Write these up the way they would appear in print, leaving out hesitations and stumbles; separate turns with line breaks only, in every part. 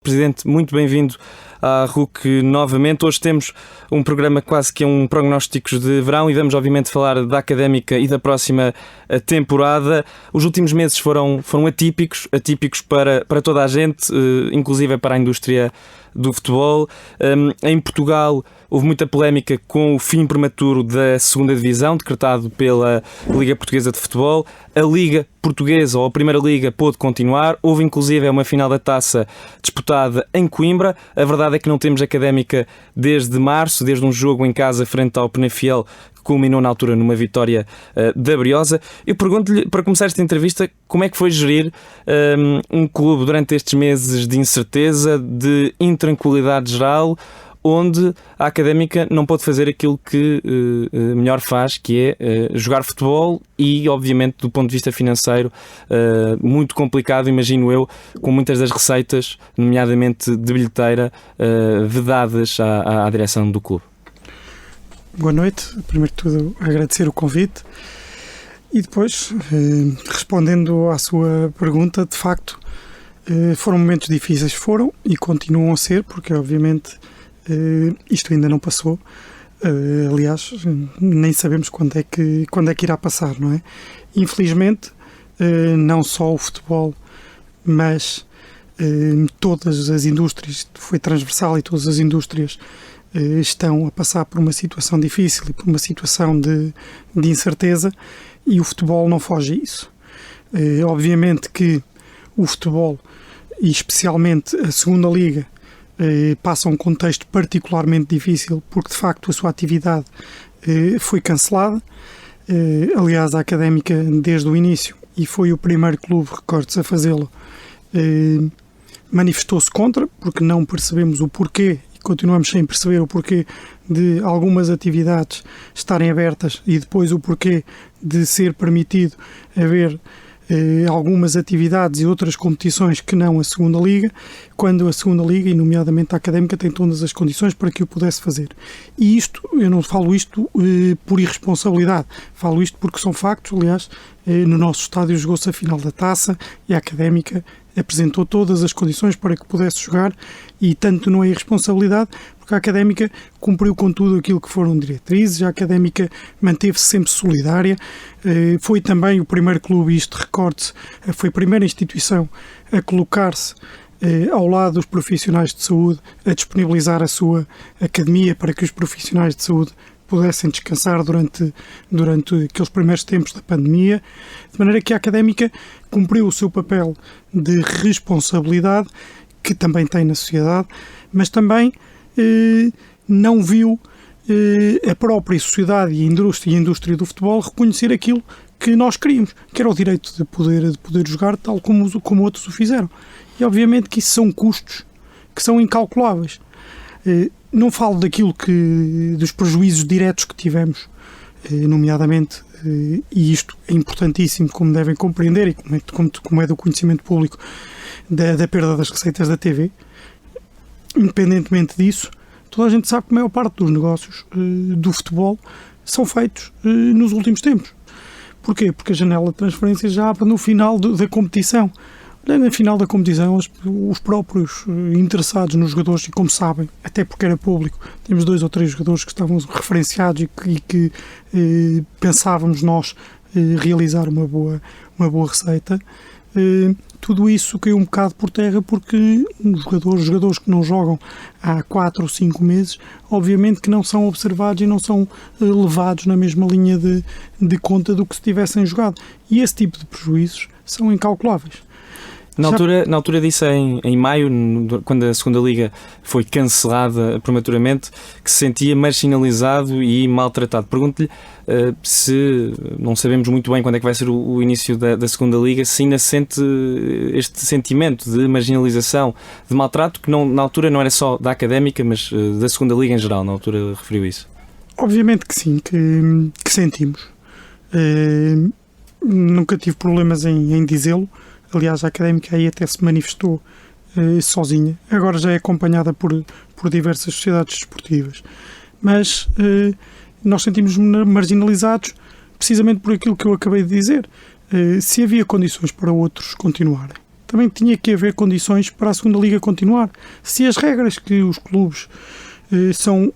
Presidente, muito bem-vindo à RUC novamente. Hoje temos um programa quase que um prognósticos de verão e vamos obviamente falar da Académica e da próxima temporada. Os últimos meses foram atípicos para toda a gente, inclusive para a indústria do futebol. Em Portugal houve muita polémica com o fim prematuro da segunda divisão, decretado pela Liga Portuguesa de Futebol. A Liga Portuguesa, ou a Primeira Liga, pôde continuar. Houve inclusive uma final da Taça disputada em Coimbra. A verdade é que não temos Académica desde março, desde um jogo em casa frente ao Penafiel, que culminou na altura numa vitória da Briosa. Eu pergunto-lhe, para começar esta entrevista, como é que foi gerir um clube durante estes meses de incerteza, de intranquilidade geral, onde a Académica não pode fazer aquilo que melhor faz, que é jogar futebol e, obviamente, do ponto de vista financeiro, muito complicado, imagino eu, com muitas das receitas, nomeadamente de bilheteira, vedadas à direção do clube.
Boa noite. Primeiro de tudo, agradecer o convite e depois, respondendo à sua pergunta, de facto, foram momentos difíceis, e continuam a ser, porque, obviamente, isto ainda não passou. Aliás, nem sabemos quando é que irá passar, não é? Infelizmente, não só o futebol, mas todas as indústrias, foi transversal, e todas as indústrias estão a passar por uma situação difícil e por uma situação de incerteza, e o futebol não foge a isso. Obviamente que o futebol, e especialmente a segunda liga, passa um contexto particularmente difícil, porque de facto a sua atividade foi cancelada. Aliás, a Académica, desde o início, e foi o primeiro clube, recordo-se, a fazê-lo, manifestou-se contra, porque não percebemos o porquê, e continuamos sem perceber o porquê de algumas atividades estarem abertas e depois o porquê de ser permitido haver algumas atividades e outras competições que não a segunda liga, quando a segunda liga, e nomeadamente a Académica, tem todas as condições para que o pudesse fazer. E isto, eu não falo isto por irresponsabilidade, falo isto porque são factos. Aliás, no nosso estádio jogou-se a final da Taça e a Académica apresentou todas as condições para que pudesse jogar, e tanto não é irresponsabilidade, porque a Académica cumpriu com tudo aquilo que foram diretrizes. A Académica manteve-se sempre solidária, foi também o primeiro clube, isto recorde-se, foi a primeira instituição a colocar-se ao lado dos profissionais de saúde, a disponibilizar a sua academia para que os profissionais de saúde pudessem descansar durante aqueles primeiros tempos da pandemia, de maneira que a Académica cumpriu o seu papel de responsabilidade, que também tem na sociedade, mas também não viu a própria sociedade e a indústria do futebol reconhecer aquilo que nós queríamos, que era o direito de poder jogar tal como outros o fizeram. E obviamente que isso são custos que são incalculáveis. Não falo dos prejuízos diretos que tivemos, nomeadamente, e isto é importantíssimo, como devem compreender, e como é do conhecimento público, da perda das receitas da TV. Independentemente disso, toda a gente sabe que a maior parte dos negócios do futebol são feitos nos últimos tempos. Porquê? Porque a janela de transferências já abre no final da competição. Na final da competição, os próprios interessados nos jogadores, e como sabem, até porque era público, temos 2 ou 3 jogadores que estavam referenciados e que pensávamos nós realizar uma boa receita, tudo isso caiu um bocado por terra, porque os jogadores que não jogam há 4 ou 5 meses, obviamente que não são observados e não são levados na mesma linha de conta do que se tivessem jogado. E esse tipo de prejuízos são incalculáveis.
Na altura disso, em maio, quando a segunda liga foi cancelada prematuramente, que se sentia marginalizado e maltratado. Pergunto-lhe se, não sabemos muito bem quando é que vai ser o início da segunda liga, se ainda sente este sentimento de marginalização, de maltrato, que na altura não era só da Académica, mas da segunda liga em geral. Na altura referiu isso.
Obviamente que sim, que sentimos. Nunca tive problemas em dizê-lo. Aliás, a Académica aí até se manifestou sozinha. Agora já é acompanhada por diversas sociedades desportivas. Mas nós sentimos-nos marginalizados precisamente por aquilo que eu acabei de dizer. Se havia condições para outros continuarem, também tinha que haver condições para a segunda Liga continuar. Se as regras que os clubes são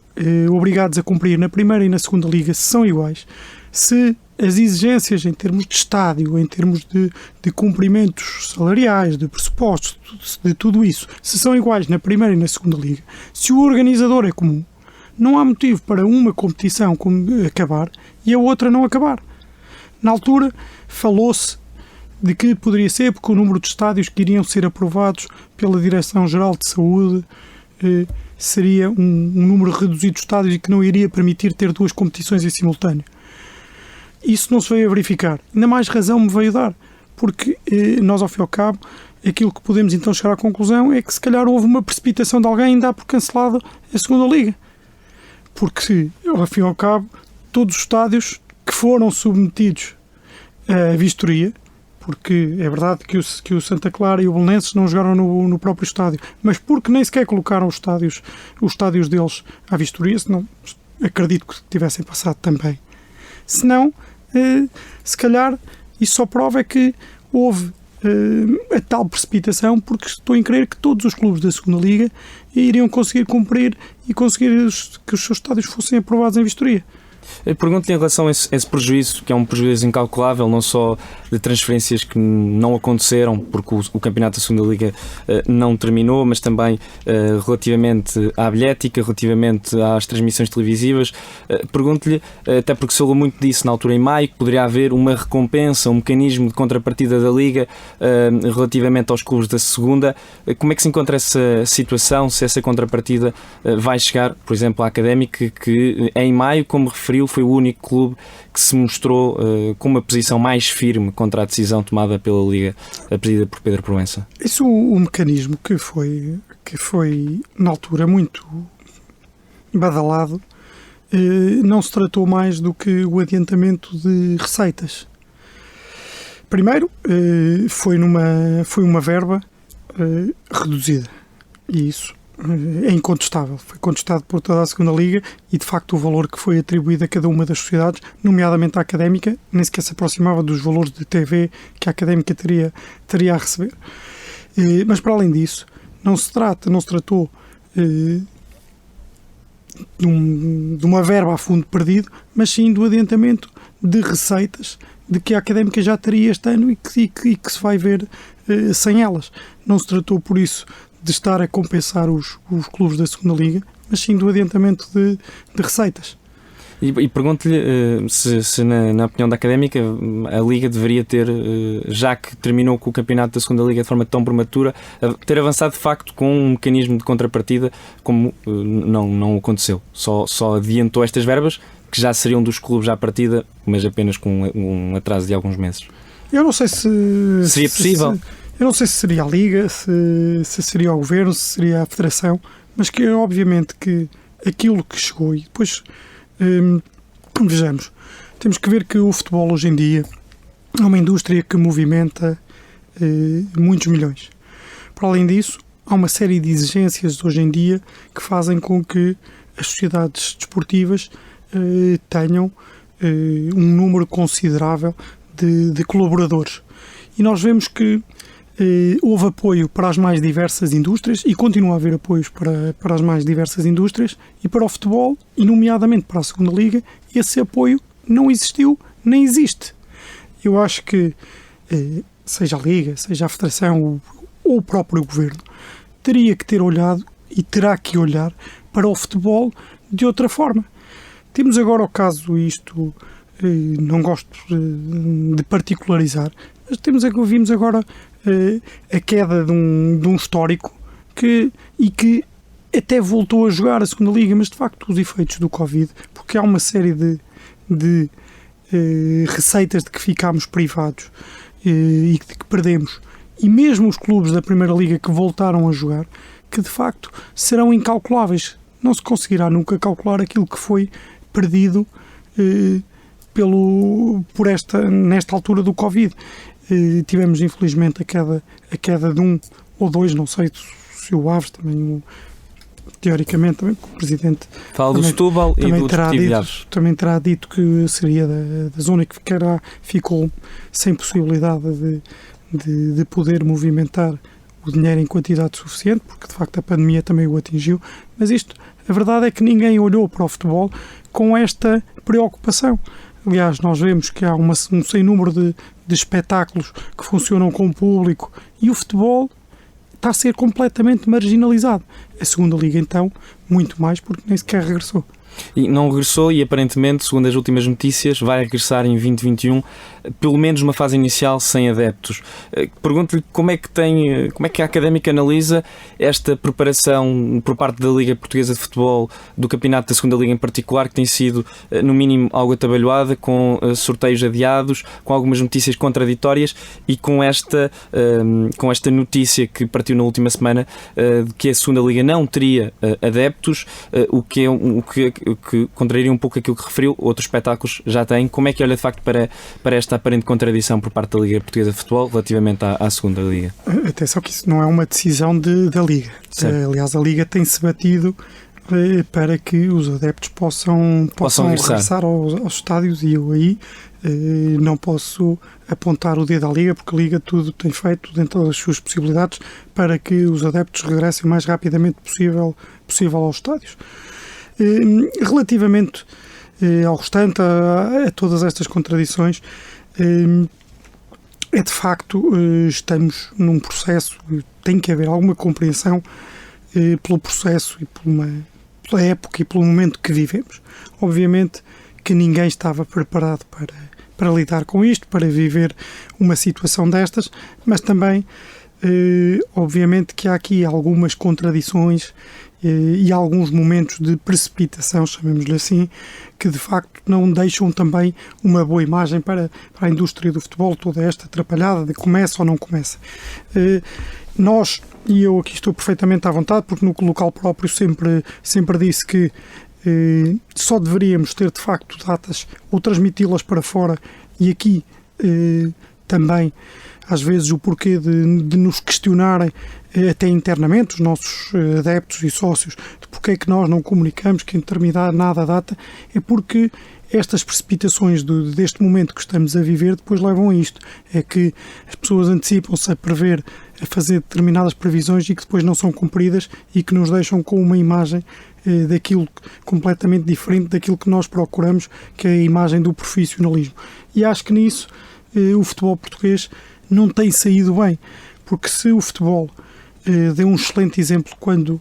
obrigados a cumprir na primeira e na segunda Liga são iguais, se as exigências em termos de estádio, em termos de cumprimentos salariais, de pressupostos, de tudo isso, se são iguais na primeira e na segunda Liga, se o organizador é comum, não há motivo para uma competição acabar e a outra não acabar. Na altura, falou-se de que poderia ser porque o número de estádios que iriam ser aprovados pela Direção-Geral de Saúde seria um número reduzido de estádios e que não iria permitir ter duas competições em simultâneo. Isso não se veio a verificar. Ainda mais razão me veio dar, porque nós, ao fim e ao cabo, aquilo que podemos então chegar à conclusão é que se calhar houve uma precipitação de alguém em dar por cancelada a segunda Liga. Porque, ao fim e ao cabo, todos os estádios que foram submetidos à vistoria, porque é verdade que o Santa Clara e o Belenenses não jogaram no próprio estádio, mas porque nem sequer colocaram os estádios deles à vistoria, senão acredito que tivessem passado também. Senão, se calhar, isso só prova é que houve a tal precipitação, porque estou em crer que todos os clubes da segunda Liga iriam conseguir cumprir e conseguir que os seus estádios fossem aprovados em vistoria.
Eu pergunto-lhe em relação a esse prejuízo, que é um prejuízo incalculável, não só de transferências que não aconteceram, porque o campeonato da segunda Liga não terminou, mas também relativamente à bilhética, relativamente às transmissões televisivas. Pergunto-lhe, até porque se falou muito disso na altura em maio, que poderia haver uma recompensa, um mecanismo de contrapartida da Liga relativamente aos clubes da segunda. Como é que se encontra essa situação, se essa contrapartida vai chegar, por exemplo, à Académica, que em maio, como referiu, foi o único clube que se mostrou com uma posição mais firme contra a decisão tomada pela Liga, presidida por Pedro Proença?
Isso, o mecanismo que foi na altura muito badalado, não se tratou mais do que o adiantamento de receitas. Primeiro, foi uma verba reduzida, e isso é incontestável. Foi contestado por toda a segunda Liga e, de facto, o valor que foi atribuído a cada uma das sociedades, nomeadamente à Académica, nem sequer se aproximava dos valores de TV que a Académica teria a receber. Mas, para além disso, não se tratou de uma verba a fundo perdido, mas sim do adiantamento de receitas de que a Académica já teria este ano e que se vai ver sem elas. Não se tratou, por isso, de estar a compensar os clubes da segunda Liga, mas sim do adiantamento de receitas.
E pergunto-lhe se na opinião da Académica, a Liga deveria ter, já que terminou com o campeonato da segunda Liga de forma tão prematura, ter avançado de facto com um mecanismo de contrapartida, como não aconteceu. Só adiantou estas verbas, que já seriam dos clubes à partida, mas apenas com um atraso de alguns meses.
Eu não sei se...
Seria possível?
Eu não sei se seria a Liga, se seria o Governo, se seria a Federação, mas que obviamente que aquilo que chegou e depois, vejamos, temos que ver que o futebol hoje em dia é uma indústria que movimenta muitos milhões. Para além disso, há uma série de exigências hoje em dia que fazem com que as sociedades desportivas tenham um número considerável de colaboradores. E nós vemos que houve apoio para as mais diversas indústrias e continua a haver apoios para as mais diversas indústrias, e para o futebol, e nomeadamente para a segunda Liga, esse apoio não existiu nem existe. Eu acho que seja a Liga, seja a Federação ou o próprio Governo, teria que ter olhado e terá que olhar para o futebol de outra forma. Temos agora o caso, isto não gosto de particularizar, mas vimos agora a queda de um histórico que até voltou a jogar a segunda Liga, mas de facto os efeitos do Covid, porque há uma série de receitas de que ficámos privados e de que perdemos, e mesmo os clubes da Primeira Liga que voltaram a jogar, que de facto serão incalculáveis. Não se conseguirá nunca calcular aquilo que foi perdido nesta altura do Covid. Tivemos infelizmente a queda de um ou dois, não sei se o Aves também, teoricamente também, porque o Presidente
fala do Setúbal e do Desportivo de Aves.
Também terá dito que seria da zona que ficou sem possibilidade de poder movimentar o dinheiro em quantidade suficiente, porque de facto a pandemia também o atingiu, mas a verdade é que ninguém olhou para o futebol com esta preocupação. Aliás, nós vemos que há um sem número de espetáculos que funcionam com o público e o futebol está a ser completamente marginalizado. A segunda liga, então, muito mais, porque nem sequer regressou.
E não regressou e aparentemente, segundo as últimas notícias, vai regressar em 2021, pelo menos numa fase inicial sem adeptos. Pergunto-lhe como é que a Académica analisa esta preparação por parte da Liga Portuguesa de Futebol, do campeonato da segunda liga em particular, que tem sido no mínimo algo atabalhoada, com sorteios adiados, com algumas notícias contraditórias e com esta notícia que partiu na última semana de que a segunda liga não teria adeptos, o que contraria um pouco aquilo que referiu, outros espetáculos já têm. Como é que olha de facto para esta aparente contradição por parte da Liga Portuguesa de Futebol relativamente à segunda liga?
Atenção que isso não é uma decisão da Liga. Aliás, a Liga tem-se batido para que os adeptos possam regressar aos estádios, e eu aí não posso apontar o dedo à Liga, porque a Liga tudo tem feito dentro das suas possibilidades para que os adeptos regressem o mais rapidamente possível aos estádios. Relativamente ao restante, a todas estas contradições, é de facto, estamos num processo, tem que haver alguma compreensão pelo processo e pela época e pelo momento que vivemos. Obviamente que ninguém estava preparado para lidar com isto, para viver uma situação destas, mas também, obviamente que há aqui algumas contradições e alguns momentos de precipitação, chamemos-lhe assim, que de facto não deixam também uma boa imagem para a indústria do futebol, toda esta atrapalhada de começa ou não começa. Nós, e eu aqui estou perfeitamente à vontade, porque no local próprio sempre disse que só deveríamos ter de facto datas ou transmiti-las para fora, e aqui também às vezes o porquê de nos questionarem até internamente, os nossos adeptos e sócios, de porque é que nós não comunicamos que em determinada data, é porque estas precipitações deste momento que estamos a viver depois levam a isto, é que as pessoas antecipam-se a fazer determinadas previsões e que depois não são cumpridas e que nos deixam com uma imagem daquilo completamente diferente daquilo que nós procuramos, que é a imagem do profissionalismo. E acho que nisso o futebol português não tem saído bem, porque se o futebol deu um excelente exemplo quando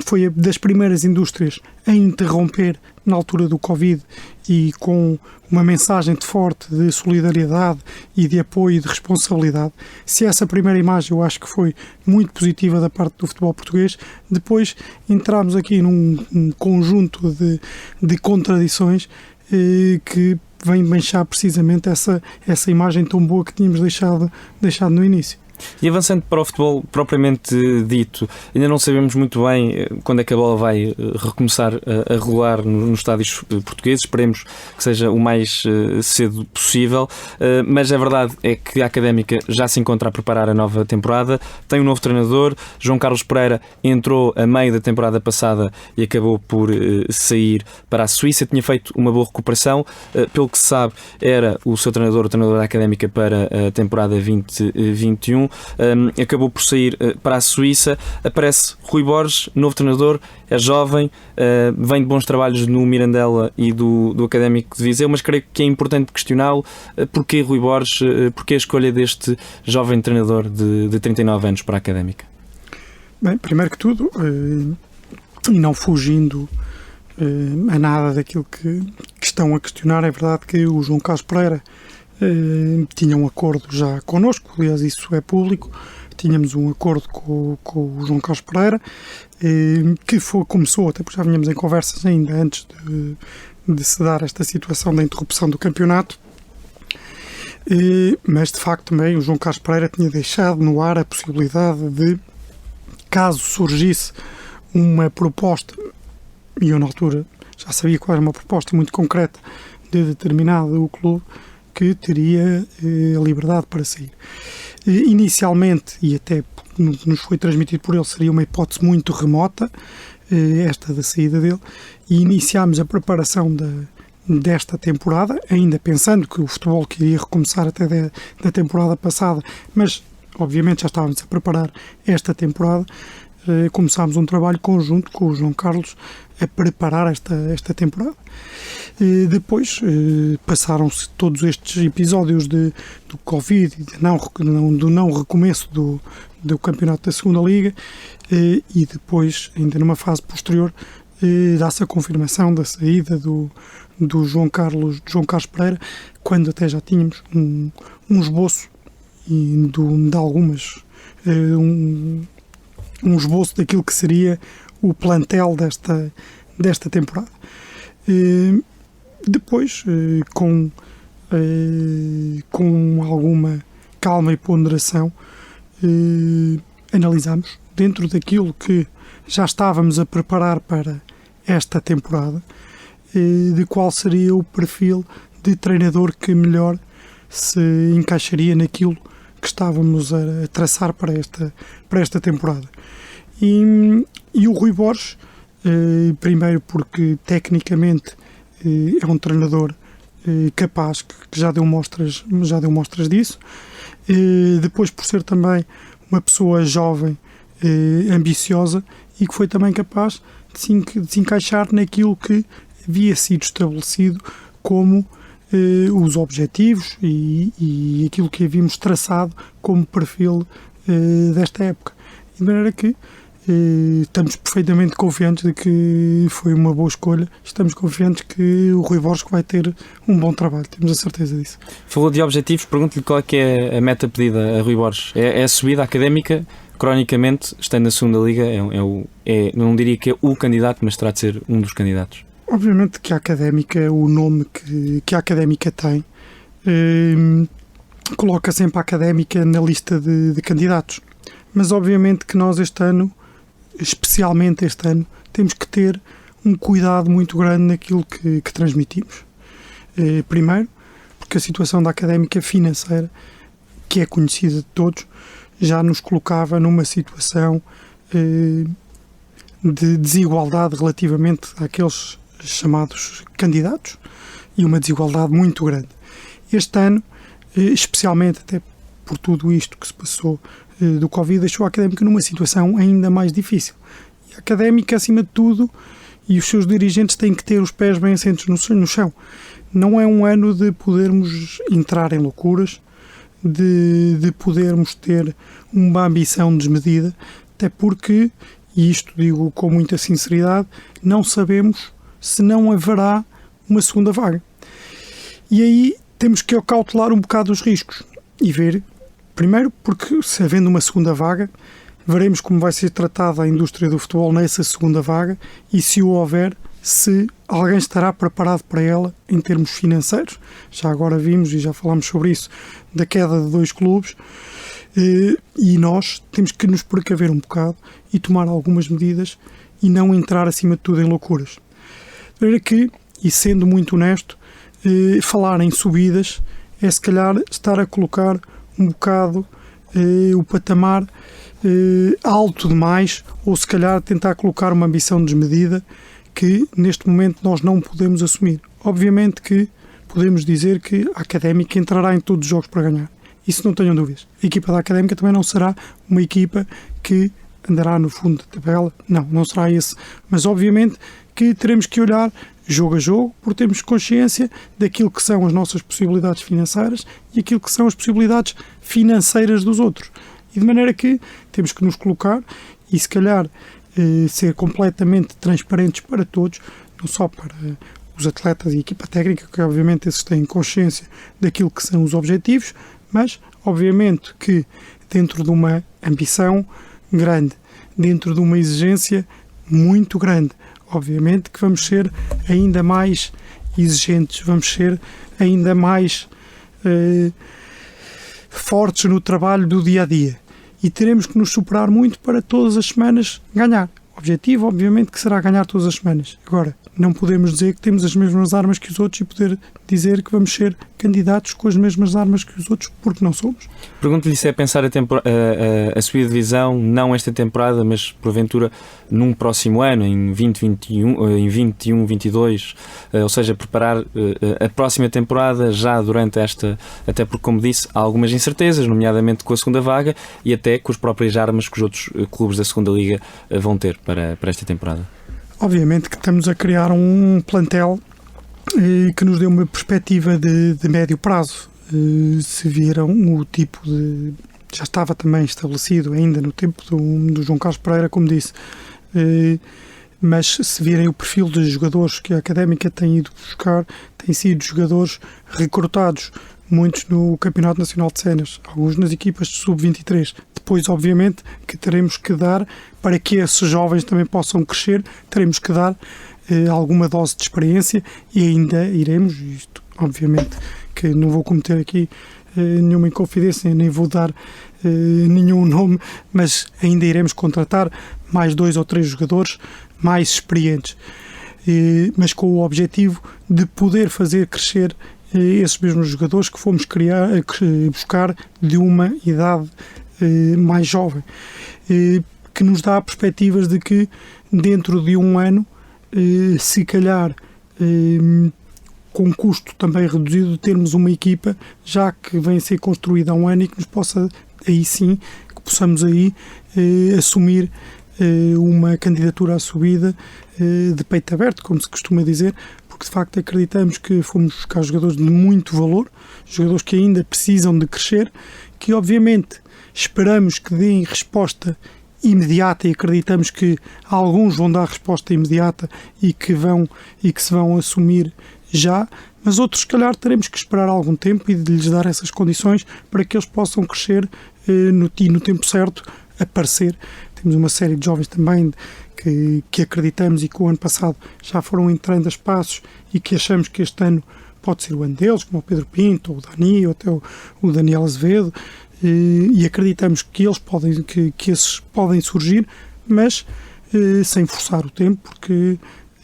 foi das primeiras indústrias a interromper na altura do Covid e com uma mensagem forte de solidariedade e de apoio e de responsabilidade, se essa primeira imagem eu acho que foi muito positiva da parte do futebol português, depois entramos aqui num conjunto de contradições que vem manchar precisamente essa imagem tão boa que tínhamos deixado no início.
E avançando para o futebol propriamente dito, ainda não sabemos muito bem quando é que a bola vai recomeçar a rolar nos estádios portugueses. Esperemos que seja o mais cedo possível, mas a verdade é que a Académica já se encontra a preparar a nova temporada, tem um novo treinador. João Carlos Pereira entrou a meio da temporada passada e acabou por sair para a Suíça. Tinha feito uma boa recuperação, pelo que se sabe era o seu treinador, o treinador da Académica para a temporada 2021. Acabou por sair para a Suíça. Aparece Rui Borges, novo treinador, é jovem, vem de bons trabalhos no Mirandela e do Académico de Viseu, mas creio que é importante questioná-lo. Porquê Rui Borges, porquê a escolha deste jovem treinador de 39 anos para a Académica?
Bem, primeiro que tudo, e não fugindo a nada daquilo que estão a questionar, é verdade que o João Carlos Pereira tinha um acordo já connosco, aliás isso é público, tínhamos um acordo com o João Carlos Pereira, que começou, até porque já vínhamos em conversas ainda antes de se dar esta situação da interrupção do campeonato, mas de facto também o João Carlos Pereira tinha deixado no ar a possibilidade de, caso surgisse uma proposta, e eu na altura já sabia qual era uma proposta muito concreta de determinado clube, que teria a liberdade para sair. Inicialmente, e até nos foi transmitido por ele, seria uma hipótese muito remota, esta da saída dele, e iniciámos a preparação desta temporada, ainda pensando que o futebol que iria recomeçar até da temporada passada, mas obviamente já estávamos a preparar esta temporada. Começámos um trabalho conjunto com o João Carlos a preparar esta temporada. Depois passaram-se todos estes episódios do Covid, do não recomeço do campeonato da segunda Liga, e depois, ainda numa fase posterior, dá-se a confirmação da saída do João Carlos Pereira, quando até já tínhamos um esboço de algumas um esboço daquilo que seria o plantel desta temporada. Depois, com alguma calma e ponderação, analisamos, dentro daquilo que já estávamos a preparar para esta temporada, de qual seria o perfil de treinador que melhor se encaixaria naquilo que estávamos a traçar para esta temporada. E o Rui Borges, primeiro porque tecnicamente é um treinador capaz, que já deu mostras disso, depois por ser também uma pessoa jovem, ambiciosa, e que foi também capaz de se encaixar naquilo que havia sido estabelecido como os objetivos e aquilo que havíamos traçado como perfil desta época. De maneira que estamos perfeitamente confiantes de que foi uma boa escolha. Estamos confiantes que o Rui Borges vai ter um bom trabalho, temos a certeza disso.
Falou de objetivos, pergunto-lhe qual é que é a meta pedida a Rui Borges. É a subida académica? Cronicamente, estando na segunda Liga, não diria que é o candidato, mas terá de ser um dos candidatos.
Obviamente que a Académica, o nome que a Académica tem, coloca sempre a Académica na lista de candidatos. Mas obviamente que nós este ano, especialmente este ano, temos que ter um cuidado muito grande naquilo que transmitimos. Primeiro, porque a situação da Académica financeira, que é conhecida de todos, já nos colocava numa situação de desigualdade relativamente àqueles chamados candidatos, e uma desigualdade muito grande. Este ano, especialmente até por tudo isto que se passou do Covid, deixou a Académica numa situação ainda mais difícil. E a Académica, acima de tudo, e os seus dirigentes têm que ter os pés bem assentos no chão. Não é um ano de podermos entrar em loucuras, de podermos ter uma ambição desmedida, até porque, e isto digo com muita sinceridade, não sabemos se não haverá uma segunda vaga. E aí temos que cautelar um bocado os riscos e ver, primeiro, porque se havendo uma segunda vaga, veremos como vai ser tratada a indústria do futebol nessa segunda vaga, e se o houver, se alguém estará preparado para ela em termos financeiros. Já agora vimos, e já falámos sobre isso, da queda de 2 clubes, e nós temos que nos precaver um bocado e tomar algumas medidas e não entrar acima de tudo em loucuras. De maneira que, e sendo muito honesto, falar em subidas é se calhar estar a colocar um bocado o patamar alto demais, ou se calhar tentar colocar uma ambição desmedida que neste momento nós não podemos assumir. Obviamente que podemos dizer que a Académica entrará em todos os jogos para ganhar. Isso não tenham dúvidas. A equipa da Académica também não será uma equipa que andará no fundo da tabela. Não será esse. Mas obviamente que teremos que olhar jogo a jogo, porque temos consciência daquilo que são as nossas possibilidades financeiras e aquilo que são as possibilidades financeiras dos outros. E de maneira que temos que nos colocar e se calhar ser completamente transparentes para todos, não só para os atletas e a equipa técnica, que obviamente esses têm consciência daquilo que são os objetivos, mas obviamente que dentro de uma ambição grande, dentro de uma exigência muito grande, obviamente que vamos ser ainda mais exigentes, vamos ser ainda mais fortes no trabalho do dia-a-dia. E teremos que nos superar muito para todas as semanas ganhar. O objetivo, obviamente, que será ganhar todas as semanas. Agora, não podemos dizer que temos as mesmas armas que os outros e poder dizer que vamos ser candidatos com as mesmas armas que os outros, porque não somos.
Pergunto-lhe se é pensar a subida de divisão, não esta temporada, mas porventura num próximo ano, em 2021, 22, ou seja, preparar a próxima temporada já durante esta, até porque, como disse, há algumas incertezas, nomeadamente com a segunda vaga e até com as próprias armas que os outros clubes da segunda liga vão ter para esta temporada.
Obviamente que estamos a criar um plantel que nos dê uma perspectiva de médio prazo. Se viram o tipo de... Já estava também estabelecido ainda no tempo do João Carlos Pereira, como disse, mas se virem o perfil dos jogadores que a Académica tem ido buscar, têm sido jogadores recrutados, muitos no Campeonato Nacional de Séniores, alguns nas equipas de sub-23. Depois, obviamente, que teremos que dar, para que esses jovens também possam crescer, teremos que dar alguma dose de experiência e ainda iremos, isto obviamente que não vou cometer aqui nenhuma inconfidência, nem vou dar nenhum nome, mas ainda iremos contratar mais 2 ou 3 jogadores mais experientes, mas com o objetivo de poder fazer crescer esses mesmos jogadores que fomos buscar de uma idade mais jovem, que nos dá perspectivas de que dentro de um ano, se calhar com custo também reduzido, termos uma equipa já que vem a ser construída há um ano e que nos possa, aí sim, que possamos aí assumir uma candidatura à subida de peito aberto, como se costuma dizer, porque de facto acreditamos que fomos buscar jogadores de muito valor, jogadores que ainda precisam de crescer, que obviamente esperamos que deem resposta imediata e acreditamos que alguns vão dar resposta imediata e que se vão assumir já, mas outros se calhar teremos que esperar algum tempo e de lhes dar essas condições para que eles possam crescer no tempo certo, aparecer. Temos uma série de jovens também que acreditamos e que o ano passado já foram entrando a espaços e que achamos que este ano pode ser o ano deles, como o Pedro Pinto, ou o Dani, ou até o Daniel Azevedo, e acreditamos que eles que esses podem surgir, mas sem forçar o tempo, porque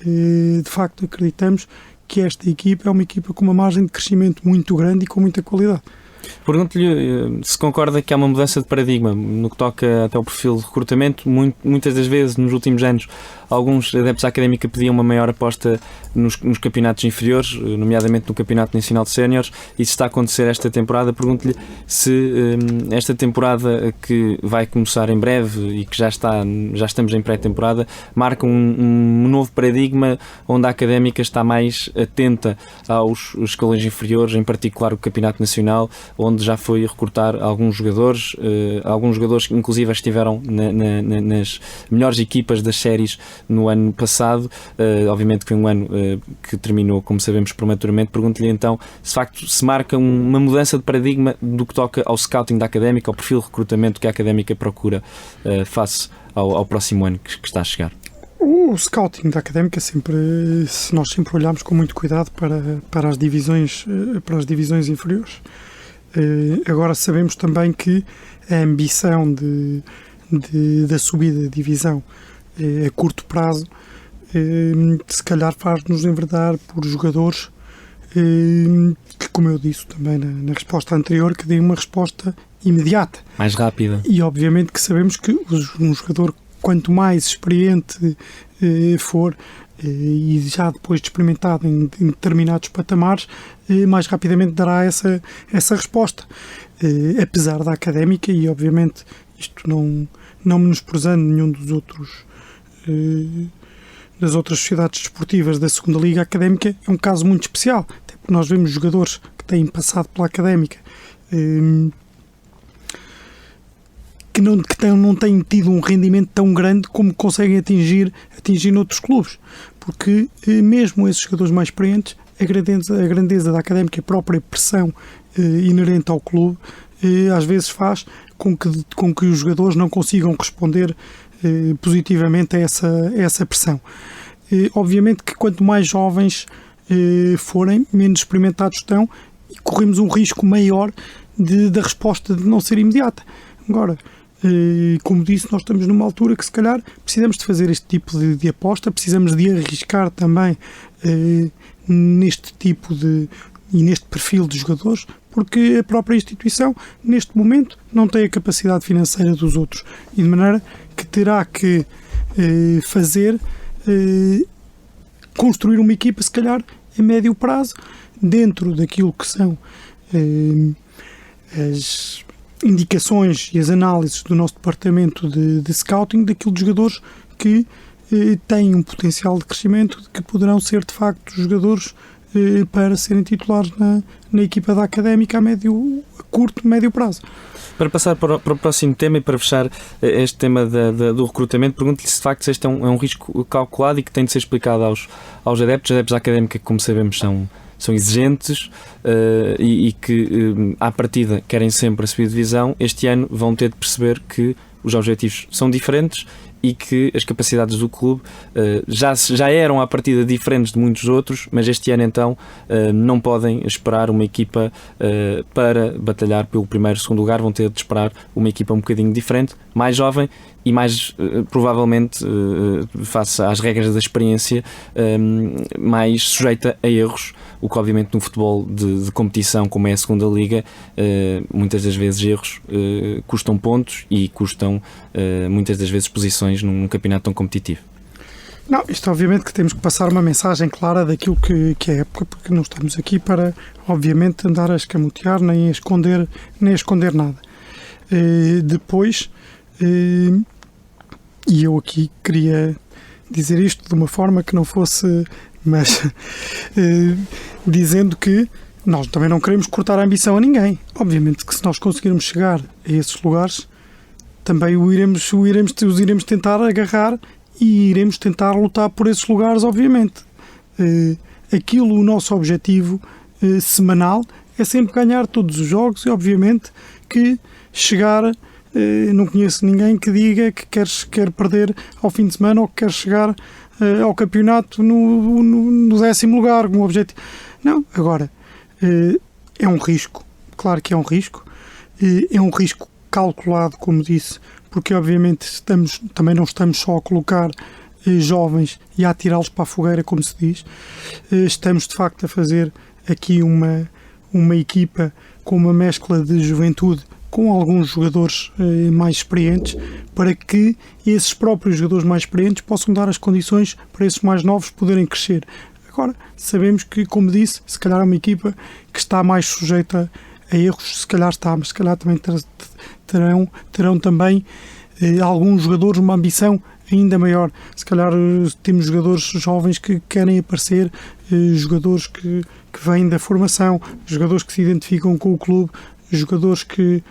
de facto acreditamos que esta equipa é uma equipa com uma margem de crescimento muito grande e com muita qualidade.
Pergunto-lhe se concorda que há uma mudança de paradigma no que toca até ao perfil de recrutamento. Muitas das vezes, nos últimos anos, alguns adeptos à Académica pediam uma maior aposta nos campeonatos inferiores, nomeadamente no Campeonato Nacional de Séniores. Isso está a acontecer esta temporada. Pergunto-lhe se esta temporada que vai começar em breve e que já estamos em pré-temporada, marca um novo paradigma onde a Académica está mais atenta aos escalões inferiores, em particular o Campeonato Nacional, onde já foi recrutar alguns jogadores que inclusive estiveram nas melhores equipas das séries no ano passado. Obviamente que foi um ano que terminou, como sabemos, prematuramente. Pergunto-lhe então se de facto se marca uma mudança de paradigma do que toca ao scouting da Académica, ao perfil de recrutamento que a Académica procura face ao próximo ano que está a chegar.
O scouting da Académica nós sempre olhamos com muito cuidado para as divisões inferiores. Agora sabemos também que a ambição da subida de divisão a curto prazo se calhar faz-nos enverdar por jogadores que, como eu disse também na resposta anterior, que deem uma resposta imediata.
Mais rápida.
E obviamente que sabemos que um jogador, quanto mais experiente for e já depois de experimentado em determinados patamares, mais rapidamente dará essa resposta. Apesar da Académica, e obviamente isto não menosprezando nenhum dos outros das outras sociedades desportivas da segunda liga, a Académica é um caso muito especial, até porque nós vemos jogadores que têm passado pela Académica que não têm tido um rendimento tão grande como conseguem atingir noutros clubes, porque mesmo esses jogadores mais experientes, a grandeza da Académica, a própria pressão inerente ao clube, às vezes faz com que os jogadores não consigam responder positivamente a essa pressão. Obviamente que quanto mais jovens forem, menos experimentados estão e corremos um risco maior da resposta de não ser imediata. Agora, como disse, nós estamos numa altura que se calhar precisamos de fazer este tipo de aposta, precisamos de arriscar também neste tipo e neste perfil de jogadores, porque a própria instituição, neste momento, não tem a capacidade financeira dos outros, e de maneira que terá que construir uma equipa, se calhar, a médio prazo, dentro daquilo que são as indicações e as análises do nosso departamento de scouting, daquilo de jogadores que têm um potencial de crescimento, que poderão ser, de facto, jogadores para serem titulares na equipa da Académica a curto, médio prazo.
Para passar para o próximo tema e para fechar este tema do recrutamento, pergunto-lhe se de facto este é um risco calculado e que tem de ser explicado aos adeptos. Os adeptos da Académica, como sabemos, são exigentes e que, à partida, querem sempre a subir divisão. Este ano vão ter de perceber que os objetivos são diferentes e que as capacidades do clube já eram à partida diferentes de muitos outros, mas este ano então não podem esperar uma equipa para batalhar pelo primeiro e segundo lugar, vão ter de esperar uma equipa um bocadinho diferente, mais jovem e mais provavelmente, face às regras da experiência, mais sujeita a erros, o que obviamente no futebol de competição, como é a segunda liga, muitas das vezes erros custam pontos e custam muitas das vezes posições num campeonato tão competitivo.
Não, isto obviamente que temos que passar uma mensagem clara daquilo que é a época, porque não estamos aqui para, obviamente, andar a escamotear nem a esconder nada. Depois, e eu aqui queria dizer isto de uma forma que não fosse, mas dizendo que nós também não queremos cortar a ambição a ninguém. Obviamente que se nós conseguirmos chegar a esses lugares, também os iremos tentar agarrar e iremos tentar lutar por esses lugares, obviamente. O nosso objetivo semanal é sempre ganhar todos os jogos e, obviamente, que chegar... não conheço ninguém que diga que quer perder ao fim de semana ou que quer chegar ao campeonato no 10º lugar como objetivo. Não, agora, é um risco, claro que é um risco calculado, como disse, porque obviamente também não estamos só a colocar jovens e a atirá-los para a fogueira, como se diz. Estamos de facto a fazer aqui uma equipa com uma mescla de juventude com alguns jogadores mais experientes, para que esses próprios jogadores mais experientes possam dar as condições para esses mais novos poderem crescer. Agora, sabemos que, como disse, se calhar é uma equipa que está mais sujeita a erros, se calhar está, mas se calhar também terão também alguns jogadores uma ambição ainda maior. Se calhar temos jogadores jovens que querem aparecer, jogadores que vêm da formação, jogadores que se identificam com o clube, jogadores que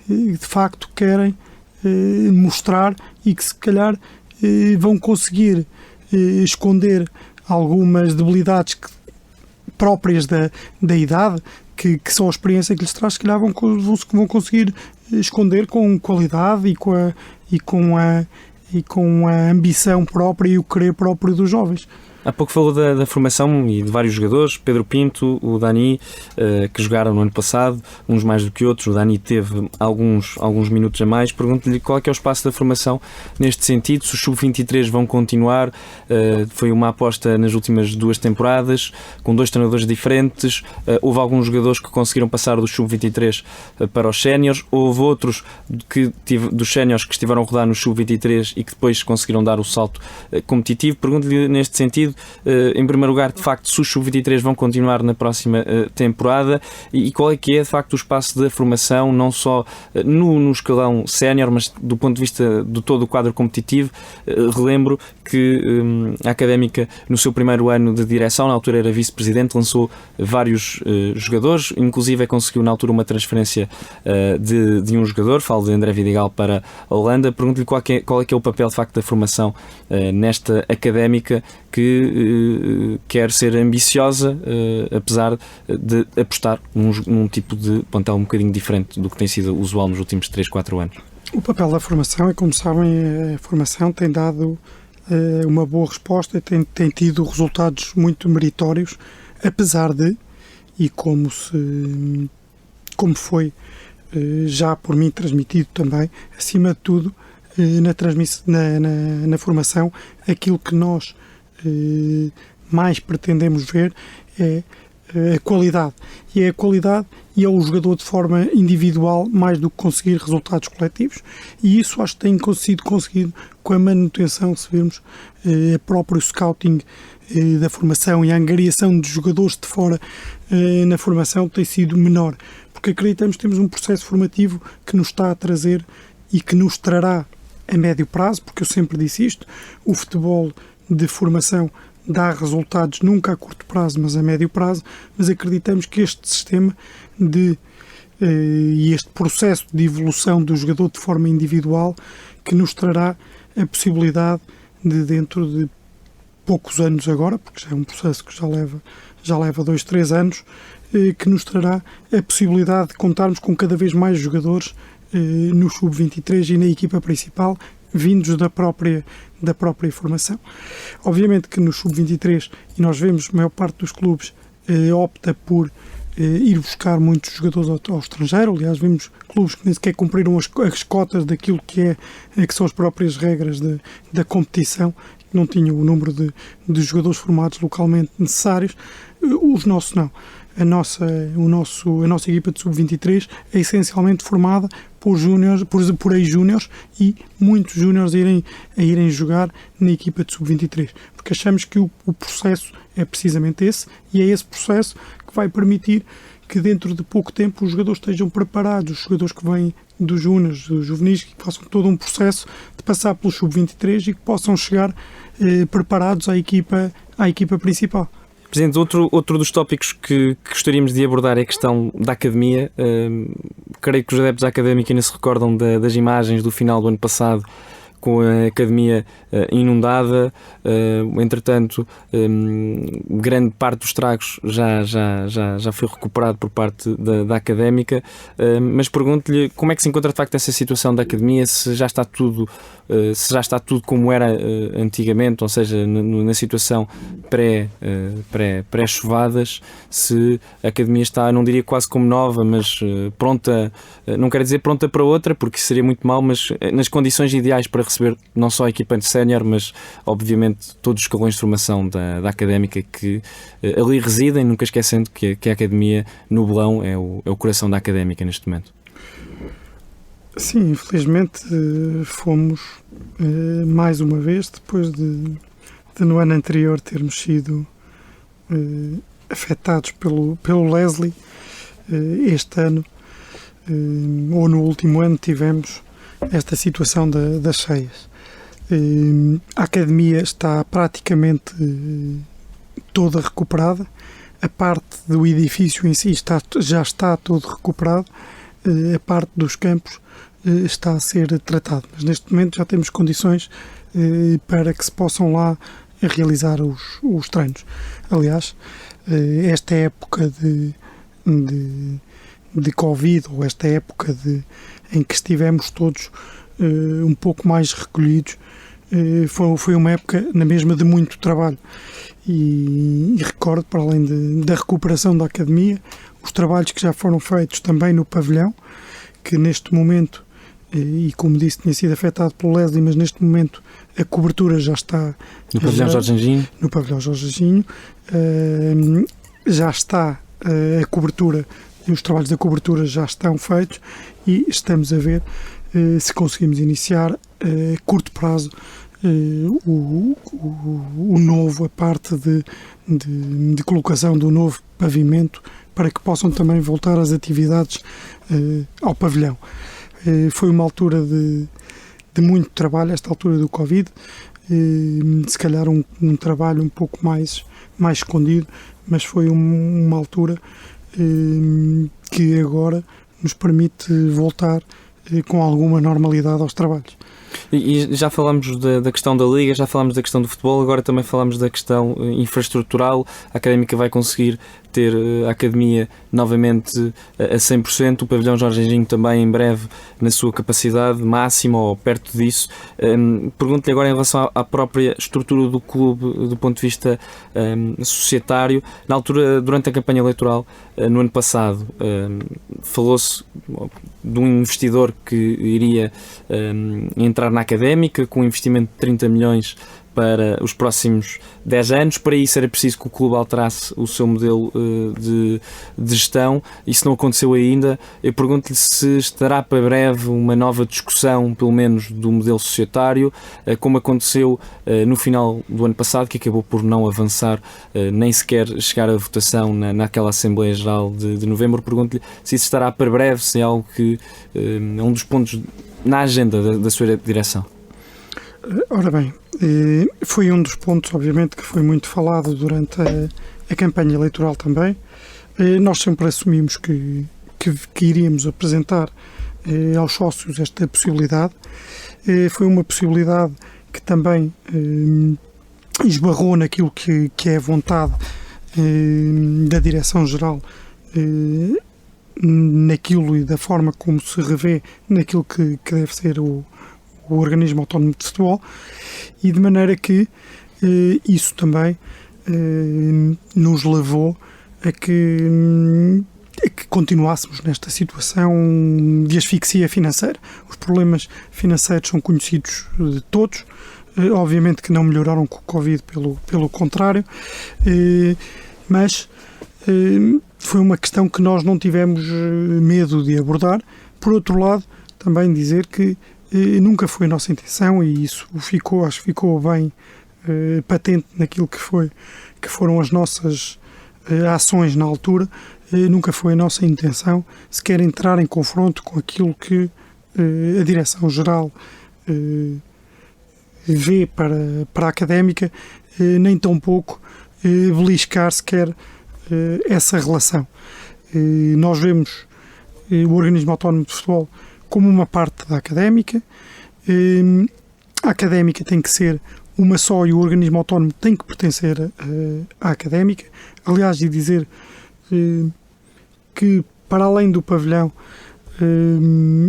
de facto querem mostrar e que se calhar vão conseguir esconder algumas debilidades próprias da idade, que são a experiência que lhes traz, se calhar vão conseguir esconder com qualidade e com a ambição própria e o querer próprio dos jovens.
Há pouco falou da formação e de vários jogadores, Pedro Pinto, o Dani, que jogaram no ano passado, uns mais do que outros. O Dani teve alguns minutos a mais. Pergunto-lhe qual é que é o espaço da formação neste sentido, se os sub-23 vão continuar. Foi uma aposta nas últimas 2 temporadas, com 2 treinadores diferentes. Houve alguns jogadores que conseguiram passar dos sub-23 para os séniores. Houve outros dos séniores que estiveram a rodar nos sub-23 e que depois conseguiram dar o salto competitivo. Pergunto-lhe neste sentido, em primeiro lugar, de facto, se os sub-23 vão continuar na próxima temporada e qual é que é, de facto, o espaço da formação, não só no escalão sénior, mas do ponto de vista de todo o quadro competitivo. Relembro que a Académica, no seu primeiro ano de direção, na altura era vice-presidente, lançou vários jogadores, inclusive conseguiu na altura uma transferência de um jogador, falo de André Vidigal para a Holanda. Pergunto-lhe qual é que é o papel, de facto, da formação nesta Académica, que quer ser ambiciosa, apesar de apostar num tipo de plantel um bocadinho diferente do que tem sido usual nos últimos 3-4 anos.
O papel da formação é, como sabem, a formação tem dado uma boa resposta e tem tido resultados muito meritórios, apesar de, e como foi já por mim transmitido também, acima de tudo, na formação, aquilo que nós mais pretendemos ver é a qualidade. E é a qualidade e é o jogador de forma individual mais do que conseguir resultados coletivos. E isso acho que tem sido conseguido com a manutenção, se virmos, a próprio scouting da formação e a angariação de jogadores de fora na formação tem sido menor. Porque acreditamos que temos um processo formativo que nos está a trazer e que nos trará a médio prazo, porque eu sempre disse isto, o futebol de formação dá resultados nunca a curto prazo, mas a médio prazo, mas acreditamos que este sistema e este processo de evolução do jogador de forma individual que nos trará a possibilidade de, dentro de poucos anos agora, porque já é um processo que já leva 2, 3 anos, que nos trará a possibilidade de contarmos com cada vez mais jogadores no Sub-23 e na equipa principal, vindos da própria formação. Obviamente que no Sub-23, e nós vemos a maior parte dos clubes opta por ir buscar muitos jogadores ao estrangeiro. Aliás, vimos clubes que nem sequer cumpriram as cotas daquilo que são as próprias regras da competição, que não tinham o número de jogadores formados localmente necessários. Os nossos não. A nossa equipa de Sub-23 é essencialmente formada por ex-júniores e muitos júniores a irem jogar na equipa de Sub-23, porque achamos que o processo é precisamente esse, e é esse processo que vai permitir que dentro de pouco tempo os jogadores estejam preparados, os jogadores que vêm dos júniores, dos juvenis, que façam todo um processo de passar pelo Sub-23 e que possam chegar preparados à equipa principal.
Presidente, outro dos tópicos que gostaríamos de abordar é a questão da academia. Creio que os adeptos da Académica ainda se recordam das imagens do final do ano passado, com a academia inundada. Entretanto, grande parte dos estragos já foi recuperado por parte da Académica, mas pergunto-lhe como é que se encontra de facto essa situação da academia, se já está tudo como era antigamente, ou seja, na situação pré-chuvadas, se a academia está, não diria quase como nova, mas pronta, não quero dizer pronta para outra, porque seria muito mau, mas nas condições ideais para receber não só a equipa de sénior, mas obviamente todos os escalões de formação da Académica que ali residem, nunca esquecendo que a Academia no Belão é o coração da Académica neste momento.
Sim, infelizmente fomos mais uma vez, depois de no ano anterior termos sido afetados pelo Leslie, este ano ou no último ano tivemos esta situação das cheias. A academia está praticamente toda recuperada, a parte do edifício em si já está todo recuperado, a parte dos campos está a ser tratado, mas neste momento já temos condições para que se possam lá realizar os treinos. Aliás, esta época de Covid, ou esta época em que estivemos todos um pouco mais recolhidos, foi uma época na mesma de muito trabalho e recordo, para além da recuperação da academia, os trabalhos que já foram feitos também no pavilhão, que neste momento, e como disse, tinha sido afetado pelo Leslie, mas neste momento a cobertura já está
no pavilhão Jorge Anjinho.
No pavilhão Jorge Anjinho já está a cobertura, e os trabalhos da cobertura já estão feitos e estamos a ver se conseguimos iniciar a curto prazo o novo, a parte de colocação do novo pavimento, para que possam também voltar as atividades ao pavilhão. Foi uma altura de muito trabalho, esta altura do Covid, se calhar um trabalho um pouco mais escondido, mas foi uma altura que agora nos permite voltar com alguma normalidade aos trabalhos.
E já falámos da questão da Liga, já falámos da questão do futebol, agora também falámos da questão infraestrutural. A Académica vai conseguir ter a Academia novamente a 100%, o pavilhão Jorge Anjinho também em breve na sua capacidade máxima ou perto disso. Pergunto-lhe agora em relação à própria estrutura do clube do ponto de vista societário. Na altura, durante a campanha eleitoral, no ano passado, falou-se de um investidor que iria entrar na Académica com um investimento de 30 milhões para os próximos 10 anos. Para isso era preciso que o clube alterasse o seu modelo de gestão. Isso não aconteceu ainda. Eu pergunto-lhe se estará para breve uma nova discussão, pelo menos do modelo societário, como aconteceu no final do ano passado, que acabou por não avançar, nem sequer chegar à votação naquela Assembleia Geral de novembro. Pergunto-lhe se isso estará para breve, se é algo que é um dos pontos na agenda da sua direção.
Ora bem, foi um dos pontos, obviamente, que foi muito falado durante a campanha eleitoral também. Nós sempre assumimos que iríamos apresentar aos sócios esta possibilidade. Foi uma possibilidade que também esbarrou naquilo que é a vontade da Direção-Geral, naquilo e da forma como se revê naquilo que deve ser o organismo autónomo de futebol, e de maneira que isso também nos levou a que continuássemos nesta situação de asfixia financeira. Os problemas financeiros são conhecidos de todos, obviamente que não melhoraram com o Covid, pelo contrário, mas foi uma questão que nós não tivemos medo de abordar. Por outro lado, também dizer que nunca foi a nossa intenção, e isso acho que ficou bem patente naquilo que foram as nossas ações na altura. Nunca foi a nossa intenção sequer entrar em confronto com aquilo que a Direção-Geral vê para a Académica, nem tampouco beliscar sequer essa relação. Nós vemos o organismo autónomo de futebol como uma parte da Académica. A Académica tem que ser uma só e o organismo autónomo tem que pertencer à Académica. Aliás, de dizer que para além do pavilhão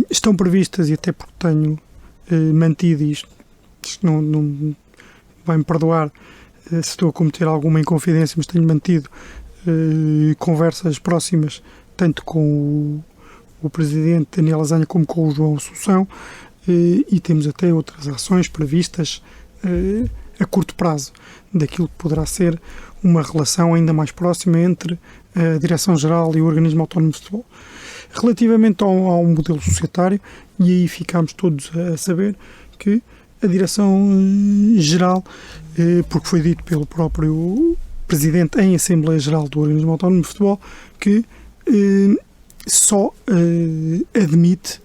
estão previstas, e até porque tenho mantido isto não vai-me perdoar se estou a cometer alguma inconfidência, mas tenho mantido conversas próximas tanto com o Presidente Daniel Azanha como com o João Assunção, e temos até outras ações previstas a curto prazo, daquilo que poderá ser uma relação ainda mais próxima entre a Direção-Geral e o Organismo Autónomo de Futebol. Relativamente ao modelo societário, e aí ficámos todos a saber que a Direção-Geral, porque foi dito pelo próprio Presidente em Assembleia Geral do Organismo Autónomo de Futebol, que só admite,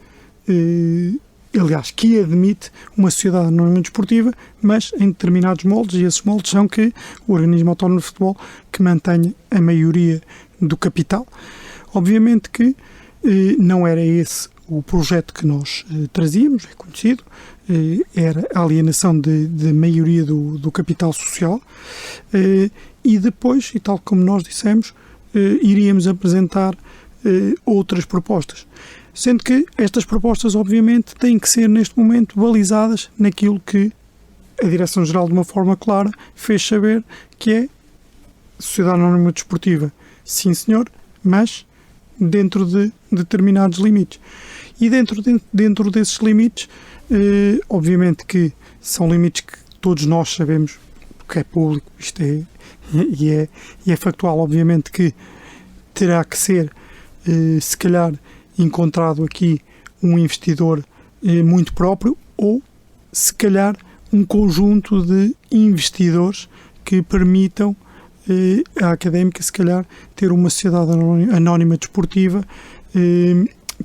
aliás, que admite uma sociedade anónima desportiva, mas em determinados moldes, e esses moldes são que o organismo autónomo de futebol que mantenha a maioria do capital. Obviamente que não era esse o projeto que nós trazíamos, é conhecido, era a alienação de maioria do capital social, e depois, e tal como nós dissemos, iríamos apresentar outras propostas, sendo que estas propostas obviamente têm que ser neste momento balizadas naquilo que a Direção-Geral de uma forma clara fez saber, que é Sociedade Anónima Desportiva, sim senhor, mas dentro de determinados limites, e dentro desses limites, obviamente que são limites que todos nós sabemos que é público, isto é factual, obviamente que terá que ser se calhar encontrado aqui um investidor muito próprio, ou se calhar um conjunto de investidores que permitam à Académica se calhar ter uma sociedade anónima desportiva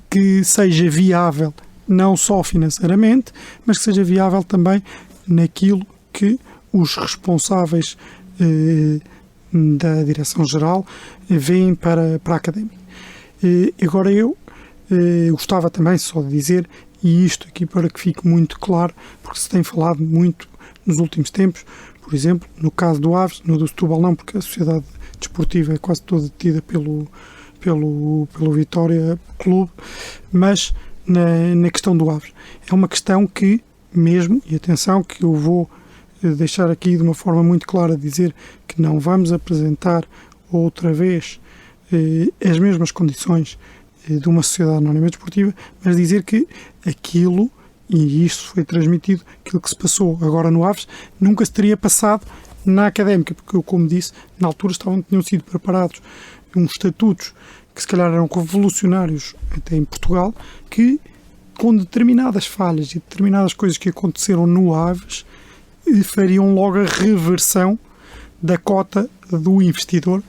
que seja viável não só financeiramente, mas que seja viável também naquilo que os responsáveis da Direção-Geral veem para a Académica. Agora eu gostava também só de dizer, e isto aqui para que fique muito claro, porque se tem falado muito nos últimos tempos, por exemplo, no caso do Aves, no do Setúbal não, porque a sociedade desportiva é quase toda detida pelo Vitória Clube, mas na questão do Aves. É uma questão que mesmo, e atenção que eu vou deixar aqui de uma forma muito clara, dizer que não vamos apresentar outra vez as mesmas condições de uma sociedade anónima desportiva, mas dizer que aquilo, e isso foi transmitido, aquilo que se passou agora no Aves, nunca se teria passado na Académica, porque eu, como disse, na altura tinham sido preparados uns estatutos que se calhar eram revolucionários até em Portugal, que com determinadas falhas e determinadas coisas que aconteceram no Aves, fariam logo a reversão da cota do investidor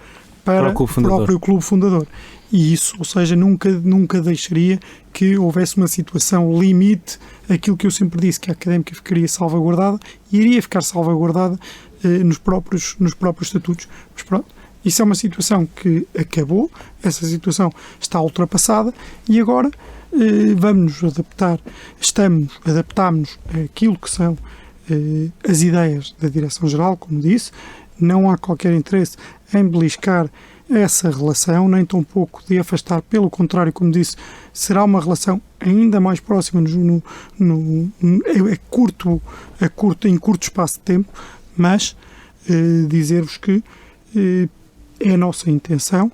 para o próprio clube fundador. E isso, ou seja, nunca deixaria que houvesse uma situação limite àquilo que eu sempre disse, que a Académica ficaria salvaguardada e iria ficar salvaguardada nos próprios estatutos. Mas pronto, isso é uma situação que acabou, essa situação está ultrapassada e agora vamos nos adaptar, adaptámos àquilo que são as ideias da Direção-Geral, como disse. Não há qualquer interesse em beliscar essa relação, nem tampouco de afastar, pelo contrário, como disse, será uma relação ainda mais próxima em curto espaço de tempo, mas dizer-vos que é a nossa intenção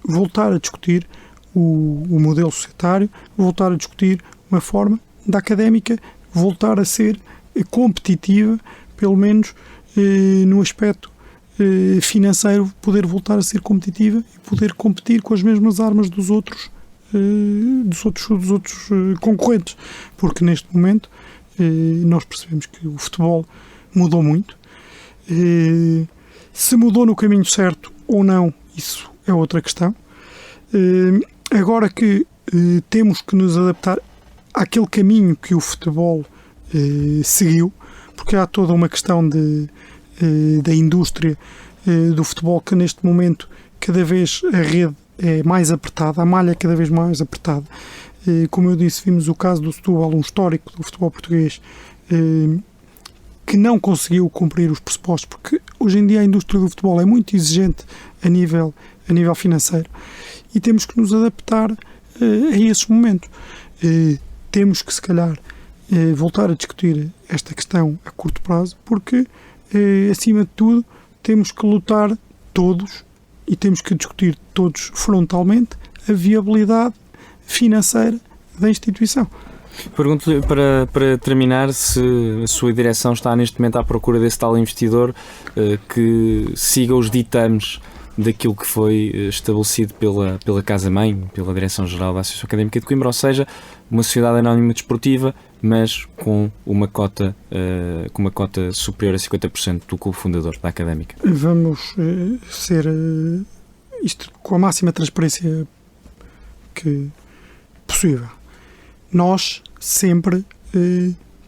voltar a discutir o modelo societário, voltar a discutir uma forma da Académica voltar a ser competitiva, pelo menos no aspecto financeiro, poder voltar a ser competitiva e poder competir com as mesmas armas dos outros concorrentes, porque neste momento nós percebemos que o futebol mudou muito. Se mudou no caminho certo ou não, isso é outra questão. Agora que temos que nos adaptar àquele caminho que o futebol seguiu, porque há toda uma questão da indústria do futebol, que neste momento cada vez a rede é mais apertada, a malha é cada vez mais apertada. Como eu disse, vimos o caso do Setúbal, um histórico do futebol português, que não conseguiu cumprir os pressupostos, porque hoje em dia a indústria do futebol é muito exigente a nível financeiro e temos que nos adaptar a esses momentos. Temos que, se calhar, voltar a discutir esta questão a curto prazo, porque, acima de tudo, temos que lutar todos e temos que discutir todos frontalmente a viabilidade financeira da instituição.
Pergunto-lhe, para terminar, se a sua direção está neste momento à procura desse tal investidor que siga os ditames daquilo que foi estabelecido pela Casa-Mãe, pela Direção-Geral da Associação Académica de Coimbra, ou seja, uma sociedade anónima desportiva, mas com uma cota superior a 50% do clube fundador da Académica.
Vamos ser isto com a máxima transparência que possível. Nós sempre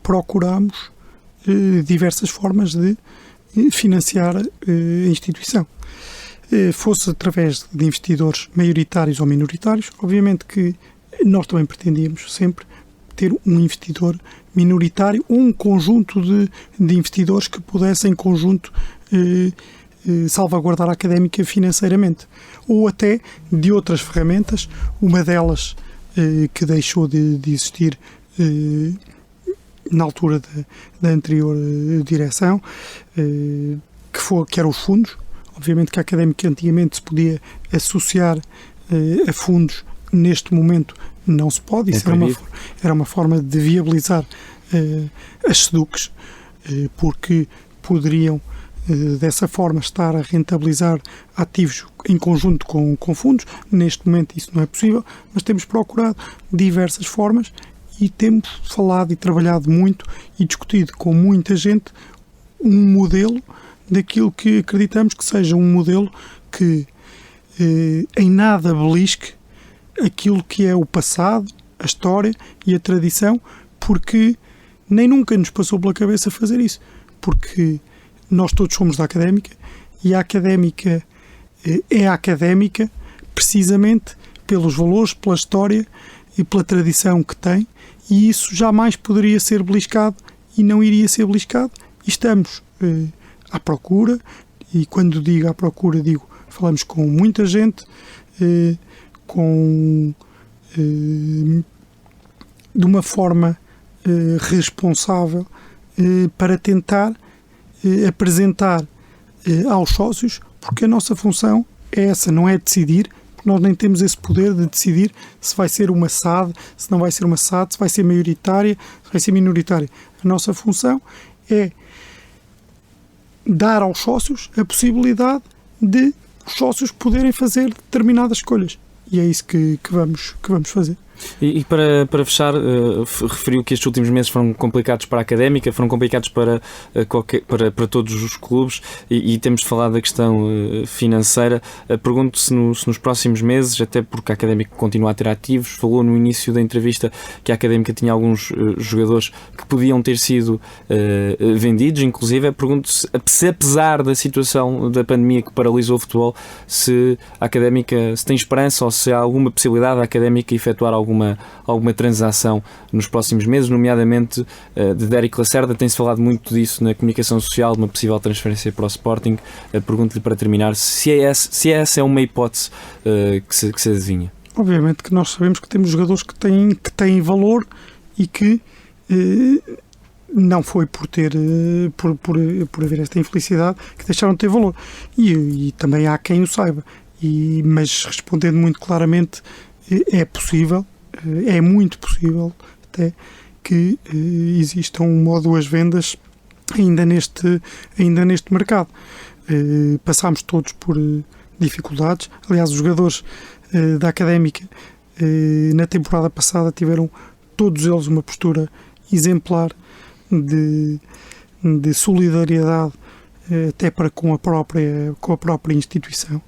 procuramos diversas formas de financiar a instituição. Fosse através de investidores maioritários ou minoritários, obviamente que nós também pretendíamos sempre ter um investidor minoritário ou um conjunto de investidores que pudessem em conjunto salvaguardar a Académica financeiramente, ou até de outras ferramentas, uma delas que deixou de existir na altura da anterior direção, que eram os fundos. Obviamente que a Académica antigamente se podia associar a fundos, neste momento não se pode, isso era uma forma de viabilizar as SEDUCs, porque poderiam dessa forma estar a rentabilizar ativos em conjunto com fundos. Neste momento isso não é possível, mas temos procurado diversas formas e temos falado e trabalhado muito e discutido com muita gente um modelo daquilo que acreditamos que seja um modelo que em nada belisque aquilo que é o passado, a história e a tradição, porque nem nunca nos passou pela cabeça fazer isso, porque nós todos somos da Académica e a Académica é a Académica precisamente pelos valores, pela história e pela tradição que tem, e isso jamais poderia ser beliscado e não iria ser beliscado, e estamos à procura, e quando digo à procura, falamos com muita gente, de uma forma responsável, para tentar apresentar aos sócios, porque a nossa função é essa, não é decidir, porque nós nem temos esse poder de decidir se vai ser uma SAD, se não vai ser uma SAD, se vai ser maioritária, se vai ser minoritária. A nossa função é dar aos sócios a possibilidade de os sócios poderem fazer determinadas escolhas. E é isso que vamos fazer.
E para fechar, referiu que estes últimos meses foram complicados para a Académica, foram complicados para todos os clubes, e temos falado da questão financeira. Pergunto se nos próximos meses, até porque a Académica continua a ter ativos, falou no início da entrevista que a Académica tinha alguns jogadores que podiam ter sido vendidos, inclusive. Pergunto se apesar da situação da pandemia que paralisou o futebol, se a Académica, se tem esperança ou se há alguma possibilidade da Académica efetuar alguma transação nos próximos meses, nomeadamente de Déric Lacerda. Tem-se falado muito disso na comunicação social, de uma possível transferência para o Sporting. Pergunto-lhe, para terminar, se essa é uma hipótese que se adivinha.
Obviamente que nós sabemos que temos jogadores que têm valor e que não foi por haver esta infelicidade que deixaram de ter valor. E também há quem o saiba. Mas respondendo muito claramente, é possível, é muito possível até que existam uma ou duas vendas ainda neste mercado. Passámos todos por dificuldades. Aliás, os jogadores da Académica na temporada passada tiveram todos eles uma postura exemplar de solidariedade, até para com a própria instituição.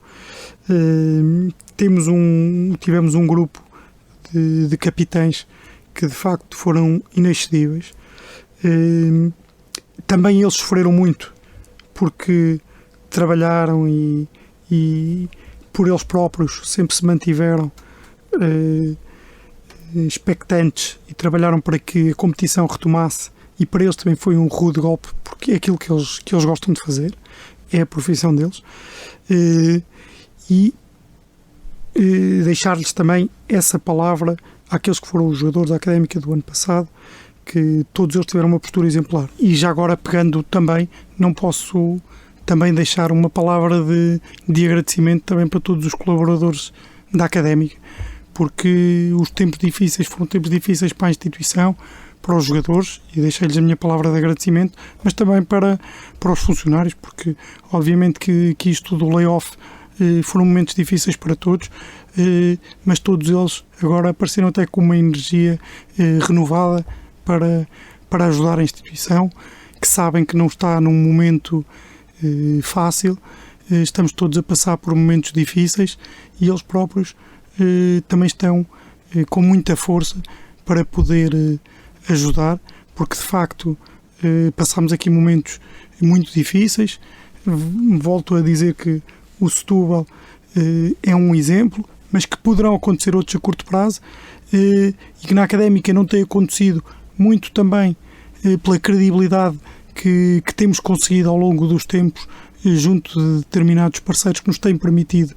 Tivemos um grupo de capitães que de facto foram inexcedíveis. Também eles sofreram muito porque trabalharam e por eles próprios sempre se mantiveram expectantes e trabalharam para que a competição retomasse, e para eles também foi um rude golpe, porque é aquilo que eles gostam de fazer, é a profissão deles. E deixar-lhes também essa palavra àqueles que foram os jogadores da Académica do ano passado, que todos eles tiveram uma postura exemplar. E já agora, pegando também, não posso também deixar uma palavra de agradecimento também para todos os colaboradores da Académica, porque os tempos difíceis foram tempos difíceis para a instituição, para os jogadores, e deixei-lhes a minha palavra de agradecimento, mas também para os funcionários, porque obviamente que isto do layoff foram momentos difíceis para todos, mas todos eles agora apareceram até com uma energia renovada para ajudar a instituição, que sabem que não está num momento fácil. Estamos todos a passar por momentos difíceis e eles próprios também estão com muita força para poder ajudar, porque de facto passamos aqui momentos muito difíceis. Volto a dizer que o Setúbal é um exemplo, mas que poderão acontecer outros a curto prazo, e que na Académica não tem acontecido muito também pela credibilidade que temos conseguido ao longo dos tempos junto de determinados parceiros que nos têm permitido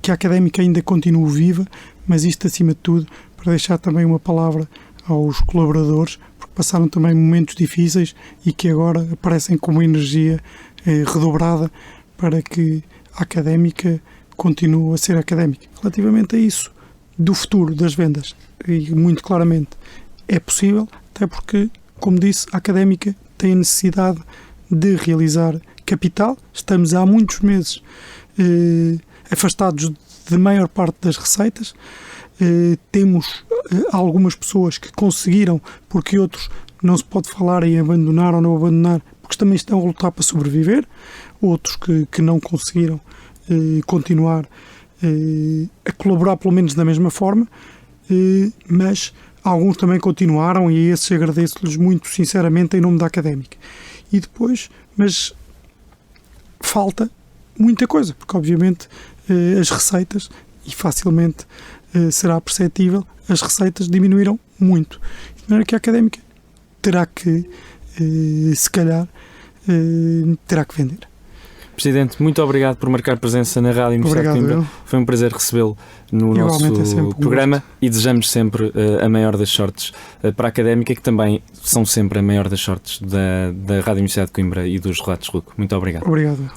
que a Académica ainda continue viva. Mas isto, acima de tudo, para deixar também uma palavra aos colaboradores, porque passaram também momentos difíceis e que agora aparecem com uma energia redobrada para que a Académica continue a ser académica. Relativamente a isso, do futuro das vendas, e muito claramente é possível, até porque, como disse, a Académica tem a necessidade de realizar capital. Estamos há muitos meses afastados de maior parte das receitas. Temos algumas pessoas que conseguiram, porque outros não se pode falar em abandonar ou não abandonar, porque também estão a lutar para sobreviver. Outros que não conseguiram continuar a colaborar, pelo menos da mesma forma, mas alguns também continuaram, e a esses agradeço-lhes muito sinceramente em nome da Académica. E depois, mas falta muita coisa, porque obviamente as receitas, e facilmente será perceptível, as receitas diminuíram muito. De maneira que a Académica terá que, se calhar, terá que vender.
Presidente, muito obrigado por marcar presença na Rádio Universidade de Coimbra. Foi um prazer recebê-lo no nosso programa e desejamos sempre a maior das sortes para a Académica, que também são sempre a maior das sortes da Rádio Universidade de Coimbra e dos Relatos RUC. Muito obrigado.
Obrigado.